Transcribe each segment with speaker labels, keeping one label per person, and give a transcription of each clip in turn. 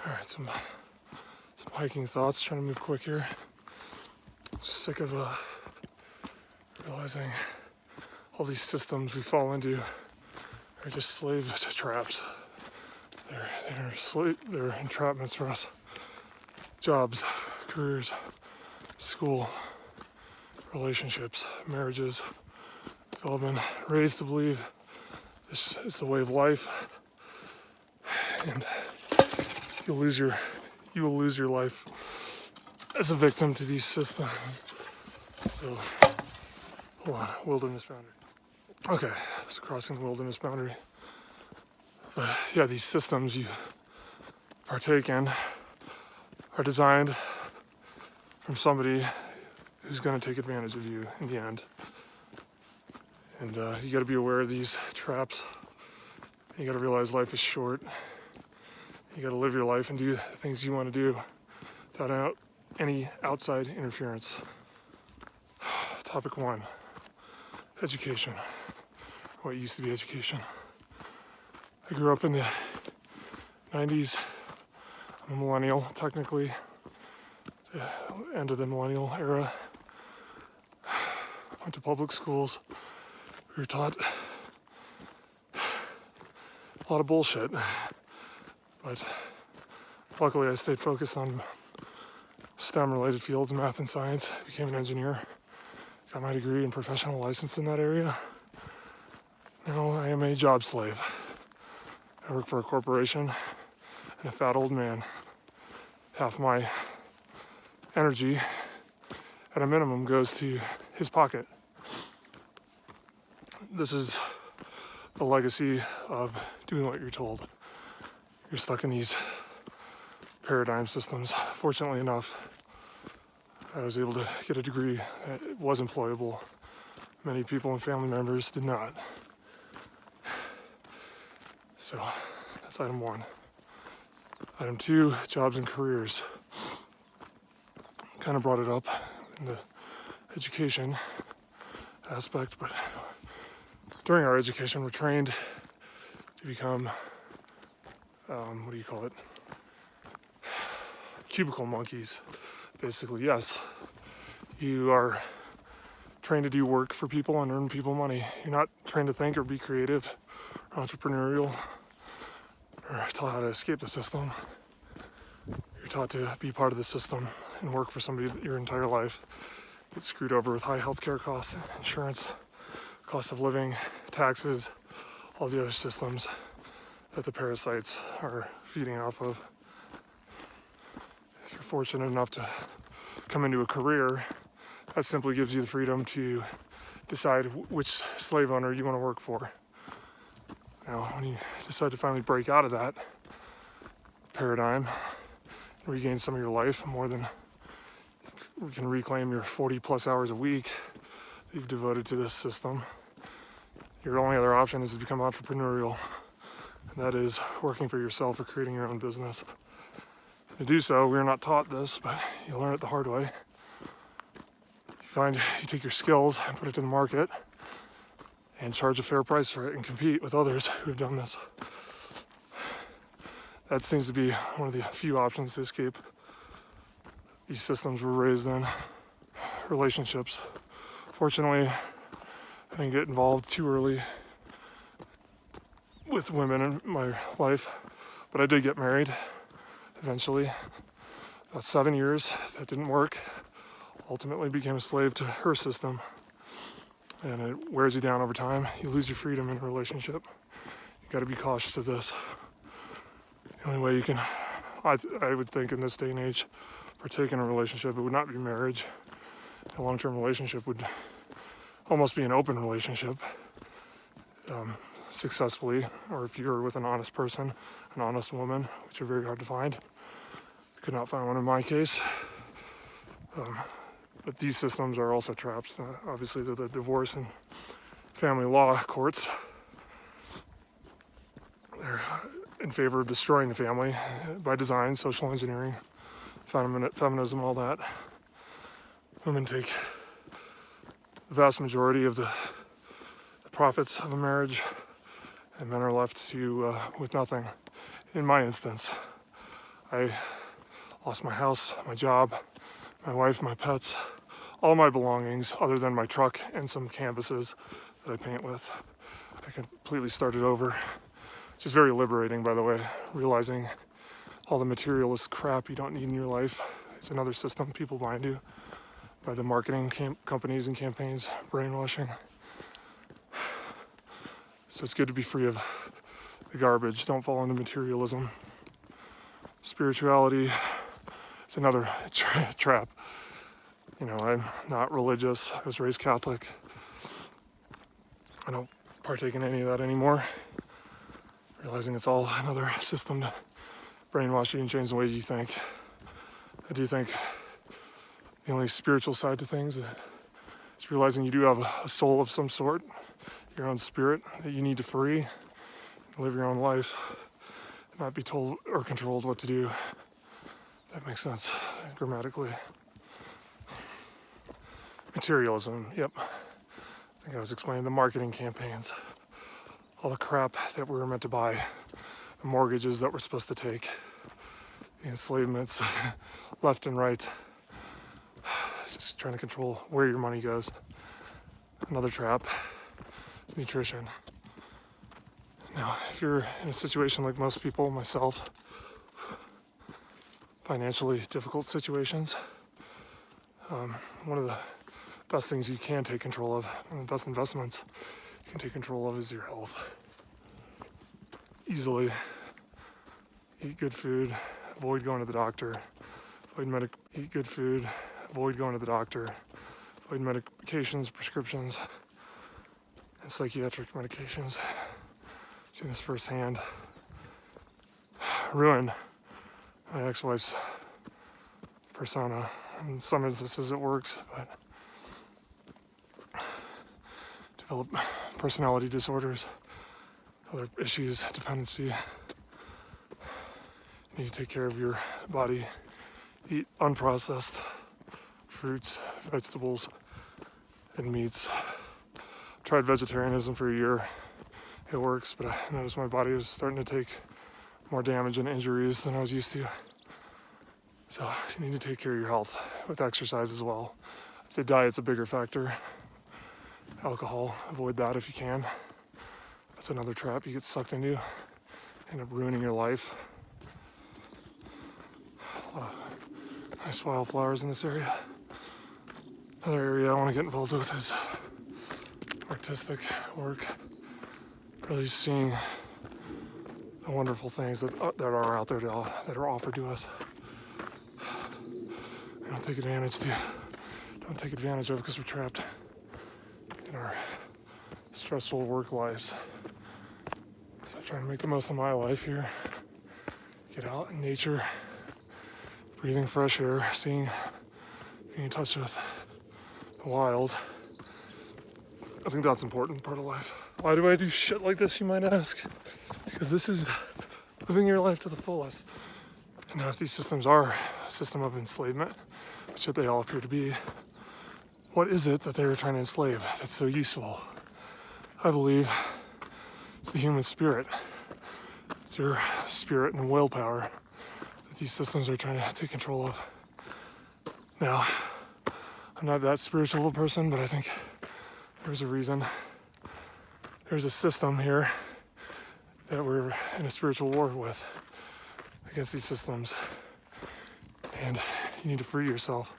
Speaker 1: All right, some hiking thoughts, trying to move quick here. Just sick of realizing all these systems we fall into are just slave traps. They're entrapments for us. Jobs, careers, school, relationships, marriages. We've all been raised to believe this is the way of life, and you will lose your life as a victim to these systems. So, hold on, wilderness boundary. Okay, so crossing the wilderness boundary. But yeah, these systems you partake in are designed from somebody who's going to take advantage of you in the end. And you got to be aware of these traps. You got to realize life is short. You got to live your life and do the things you want to do without any outside interference. Topic 1, education. What used to be education. I grew up in the 90s. I'm a millennial, technically. The end of the millennial era. Went to public schools. We were taught a lot of bullshit. But luckily I stayed focused on STEM-related fields, math and science. Became an engineer. Got my degree and professional license in that area. Now I am a job slave. I work for a corporation and a fat old man. Half my energy, at a minimum, goes to his pocket. This is the legacy of doing what you're told. You're stuck in these paradigm systems. Fortunately enough, I was able to get a degree that was employable. Many people and family members did not. So that's item 1. Item 2, jobs and careers. Kind of brought it up in the education aspect, but during our education, we're trained to become, cubicle monkeys, basically. Yes, you are trained to do work for people and earn people money. You're not trained to think or be creative, or entrepreneurial, or taught how to escape the system. You're taught to be part of the system and work for somebody your entire life. Get screwed over with high healthcare costs, insurance, cost of living, taxes, all the other systems that the parasites are feeding off of. If you're fortunate enough to come into a career, that simply gives you the freedom to decide which slave owner you want to work for. Now, when you decide to finally break out of that paradigm and regain some of your life, more than you can reclaim your 40 plus hours a week that you've devoted to this system, your only other option is to become entrepreneurial. And that is working for yourself or creating your own business. To do so, we're not taught this, but you learn it the hard way. You take your skills and put it to the market and charge a fair price for it and compete with others who've done this. That seems to be one of the few options to escape these systems we're raised in. Relationships. Fortunately, I didn't get involved too early with women in my life, but I did get married eventually. About 7 years, that didn't work. Ultimately became a slave to her system, and it wears you down over time. You lose your freedom in a relationship. You got to be cautious of this. The only way you can, I would think in this day and age, partake in a relationship, it would not be marriage. A long-term relationship would almost be an open relationship, successfully, or if you're with an honest person, an honest woman, which are very hard to find. I could not find one in my case. But these systems are also traps. Obviously, the divorce and family law courts, they're in favor of destroying the family by design, social engineering, feminism, all that. Women take the vast majority of the profits of a marriage, and men are left with nothing. In my instance, I lost my house, my job, my wife, my pets, all my belongings other than my truck and some canvases that I paint with. I completely started over, which is very liberating, by the way, realizing all the materialist crap you don't need in your life. It's another system people buy into by the marketing companies and campaigns, brainwashing. So it's good to be free of the garbage. Don't fall into materialism. Spirituality is another trap. You know, I'm not religious. I was raised Catholic. I don't partake in any of that anymore. Realizing it's all another system to brainwash you and change the way you think. I do think the only spiritual side to things is realizing you do have a soul of some sort, your own spirit that you need to free and live your own life, not be told or controlled what to do. If that makes sense grammatically. Materialism, yep. I think I was explaining the marketing campaigns, all the crap that we were meant to buy, the mortgages that we're supposed to take, the enslavements left and right, just trying to control where your money goes. Another trap is nutrition. Now, if you're in a situation like most people, myself, financially difficult situations, one of the best things you can take control of, and the best investments you can take control of, is your health. Easily eat good food, avoid going to the doctor, eat good food, avoid going to the doctor, avoid medications, prescriptions, and psychiatric medications. I've seen this firsthand. Ruin my ex-wife's persona. In some instances it works, but develop personality disorders, other issues, dependency. You need to take care of your body. Eat unprocessed fruits, vegetables, and meats. Tried vegetarianism for a year. It works, but I noticed my body was starting to take more damage and injuries than I was used to. So you need to take care of your health with exercise as well. I'd say diet's a bigger factor. Alcohol, avoid that if you can. That's another trap you get sucked into. End up ruining your life. A lot of nice wildflowers in this area. Another area I want to get involved with is artistic work. Really seeing the wonderful things that are out there that are offered to us. Don't take advantage of because we're trapped in our stressful work lives. So I'm trying to make the most of my life here. Get out in nature, breathing fresh air, being in touch with the wild. I think that's an important part of life. Why do I do shit like this, you might ask? Because this is living your life to the fullest. And now if these systems are a system of enslavement, which they all appear to be, what is it that they're trying to enslave that's so useful? I believe it's the human spirit. It's your spirit and willpower that these systems are trying to take control of. Now, I'm not that spiritual a person, but I think there's a reason. There's a system here that we're in a spiritual war with against these systems. And you need to free yourself,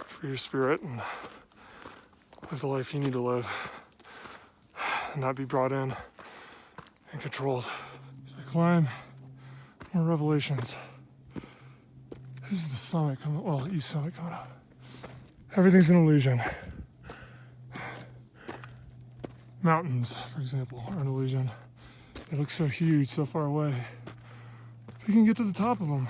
Speaker 1: free your spirit, and live the life you need to live, and not be brought in and controlled. As I climb, more revelations. This is the summit east summit coming up. Everything's an illusion. Mountains, for example, are an illusion. They look so huge, so far away. But you can get to the top of them.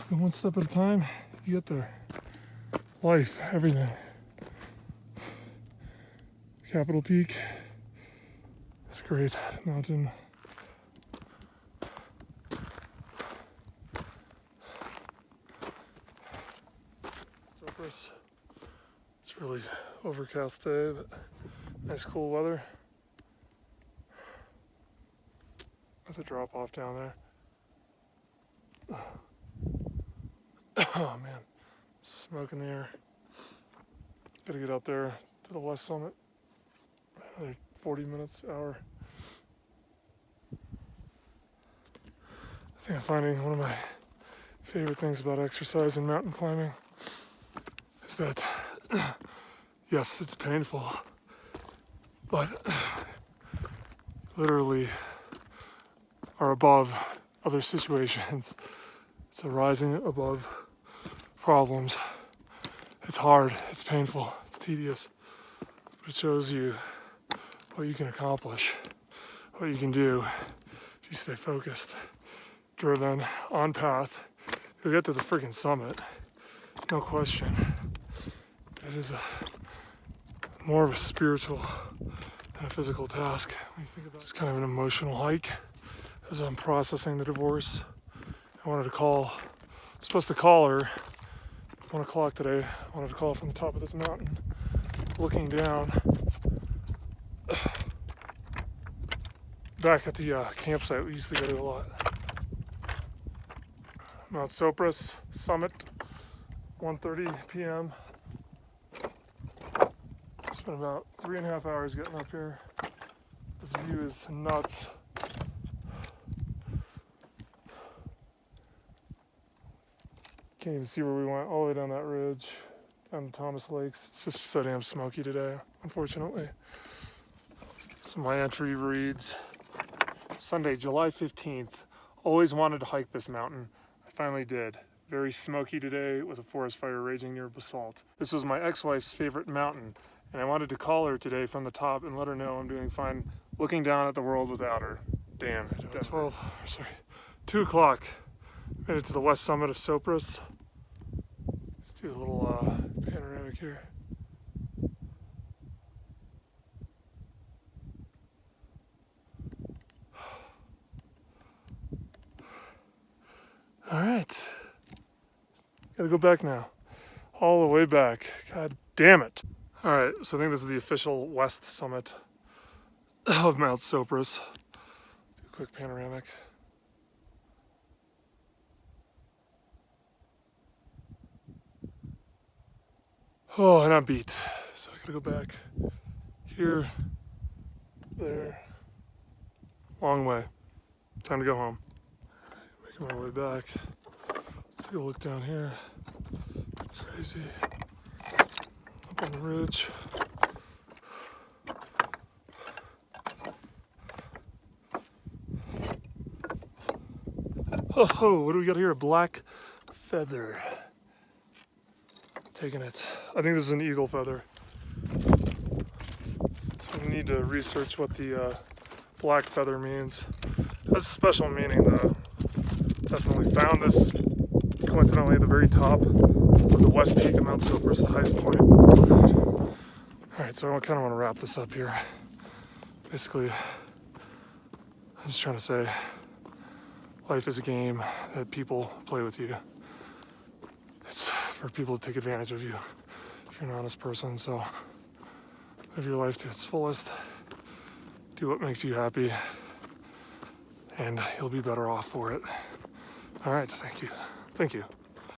Speaker 1: And one step at a time, you get there. Life, everything. Capitol Peak. It's a great mountain. Sopris. It's really overcast day, but nice cool weather. There's a drop off down there. Oh man, smoke in the air. Gotta get out there to the west summit. Another 40 minutes, hour. I think I'm finding one of my favorite things about exercise and mountain climbing is that, yes, it's painful, but literally are above other situations. It's a rising above problems. It's hard, it's painful, it's tedious, but it shows you what you can accomplish, what you can do if you stay focused, driven, on path. You'll get to the freaking summit, no question. It is more of a spiritual than a physical task when you think about it. It's kind of an emotional hike as I'm processing the divorce. I wanted to call, supposed to call her 1 o'clock today. I wanted to call from the top of this mountain, looking down back at the campsite we used to go to a lot. Mount Sopris summit, 1:30 p.m. Spent about 3.5 hours getting up here. This view is nuts. Can't even see where we went, all the way down that ridge, down to Thomas Lakes. It's just so damn smoky today, unfortunately. So my entry reads, Sunday, July 15th. Always wanted to hike this mountain. I finally did. Very smoky today with a forest fire raging near Basalt. This was my ex-wife's favorite mountain, and I wanted to call her today from the top and let her know I'm doing fine looking down at the world without her. Damn. 2 o'clock. Made it to the west summit of Sopris. Let's do a little panoramic here. All right. Gotta go back now. All the way back. God damn it. All right, so I think this is the official west summit of Mount Sopris. Do a quick panoramic. Oh, and I'm beat. So I gotta go back here, there. Long way. Time to go home. Making my way back. Let's take a look down here. Crazy. Up on the ridge. Oh, what do we got here? A black feather. Taking it. I think this is an eagle feather. So we need to research what the black feather means. It has a special meaning though. Definitely found this coincidentally at the very top of the west peak of Mount Sopris, the highest point. Alright, so I kind of want to wrap this up here. Basically, I'm just trying to say life is a game that people play with you. It's for people to take advantage of you if you're an honest person. So live your life to its fullest. Do what makes you happy, and you'll be better off for it. All right, thank you. Thank you.